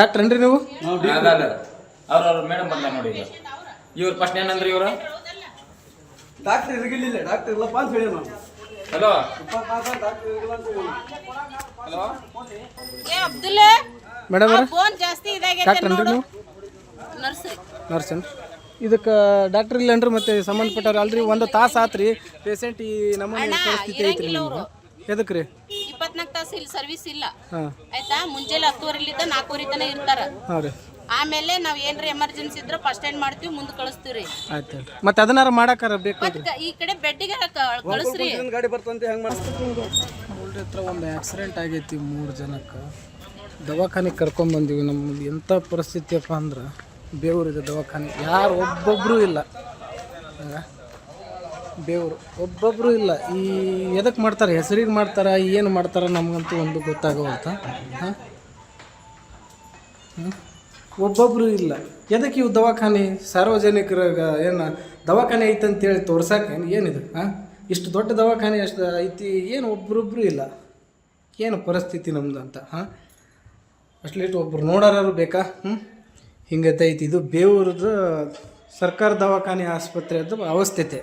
Doctor ಏನ್ರಿ ನೀವು? ಅವ್ರ ಮೇಡಮ್ ಬಂದ ನೋಡಿ ಈಗ. ಇವ್ರು ಫಸ್ಟ್ ಏನಂದ್ರೆ ಇವರು ಡಾಕ್ಟರ್ ಇರಲಿಲ್ಲ, ಡಾಕ್ಟರ್ ಇಲ್ಲಪ್ಪ ಅಂತ ಹೇಳಿ ನಾವು. ಹಲೋ ಮೇಡಮ್ ಫೋನ್ ಜಾಸ್ತಿ ಇದಾಗೈತೆ ಡಾಕ್ಟರ್ ಏನ್ರಿ ನೋಡು. ನೀವು? ನರ್ಸರಿ ನರ್ಸ್ ಏನ್ರಿ? ಇದಕ್ಕೆ ಡಾಕ್ಟರ್ ಇಲ್ಲನ್ರಿ ಮತ್ತೆ ಸಂಬಂಧಪಟ್ಟಾರ ಅಲ್ರಿ? ಒಂದು ತಾಸು ಆತ್ರಿ ಪೇಷಂಟ್ ಈ ನಮ್ಮನೆ ಪರಿಸ್ಥಿತಿ ಐತ್ರಿ ನಿಮ್ಗೆ. ಎದಕ್ಕೆ ರೀ? 24 ತಾಸು ಇಲ್ಲಿ ಸರ್ವಿಸ್ ಇಲ್ಲ ಹಾಂ ಆಯ್ತಾ. ಮುಂಜಾನೆ 10:30 4:00 ತನಕ ಇರ್ತಾರ. ಹಾಂ ರೀ, ಆಮೇಲೆ ನಾವ್ ಏನ್ರ ಎಮರ್ಜೆನ್ಸಿ ಇದ್ರೆ ಫಸ್ಟ್ ಏನ್ ಮಾಡ್ತೀವಿ, ಮುಂದೆ ಕಳಿಸ್ತೀವ್ರಿ. ಆಯ್ತು ಹೇಳ್ರಿ. ಮತ್ತೆ ಅದನ್ನಾರ ಮಾಡಾಕಾರ ಬೇಕು ಮತ್ತ ಈ ಕಡೆ ಬೆಡ್ಡಿಗೆ ಕಳಿಸ್ರಿ. ಗಾಡಿ ಬರ್ತಂತೆ ಹೆಂಗೆ ಮಾಡ್ತಾರೆ? ನೋಡ್ರಿ ಹತ್ರ ಒಂದು ಆಕ್ಸಿಡೆಂಟ್ ಆಗೈತಿ 3 ಜನಕ್ಕೆ. ದವಾಖಾನೆಗೆ ಕರ್ಕೊಂಬಂದಿವಿ. ನಮ್ಮದು ಎಂಥ ಪರಿಸ್ಥಿತಿಯಪ್ಪ ಅಂದ್ರೆ ಬೇವರಿದೆ ದವಾಖಾನೆ. ಯಾರು ಒಬ್ಬೊಬ್ಬರು ಇಲ್ಲ, ಬೇವರು ಒಬ್ಬೊಬ್ಬರು ಇಲ್ಲ. ಈ ಎದಕ್ಕೆ ಮಾಡ್ತಾರೆ, ಹೆಸರಿಗೆ ಮಾಡ್ತಾರೆ, ಏನು ಮಾಡ್ತಾರೆ ನಮಗಂತೂ ಒಂದು ಗೊತ್ತಾಗವಂತ. ಹಾಂ, ಒಬ್ಬೊಬ್ಬರು ಇಲ್ಲ. ಎದಕ್ಕೆ ಇವು ದವಾಖಾನೆ ಸಾರ್ವಜನಿಕರಾಗ ಏನು ದವಾಖಾನೆ ಐತೆ ಅಂತೇಳಿ ತೋರ್ಸಕ್ಕೆ ಏನಿದೆ? ಹಾಂ, ಇಷ್ಟು ದೊಡ್ಡ ದವಾಖಾನೆ ಅಷ್ಟು ಐತಿ, ಏನು ಒಬ್ಬರೊಬ್ಬರು ಇಲ್ಲ. ಏನು ಪರಿಸ್ಥಿತಿ ನಮ್ಮದು ಅಂತ. ಹಾಂ, ಅಟ್ಲೀಸ್ಟ್ ಒಬ್ಬರು ನೋಡೋರು ಬೇಕಾ? ಹಿಂಗೈತೆ ಐತಿ. ಇದು ಬೇವೂರದ ಸರ್ಕಾರ ದವಾಖಾನೆ ಆಸ್ಪತ್ರೆ ಅದು ಅವಸ್ಥಿತಿ.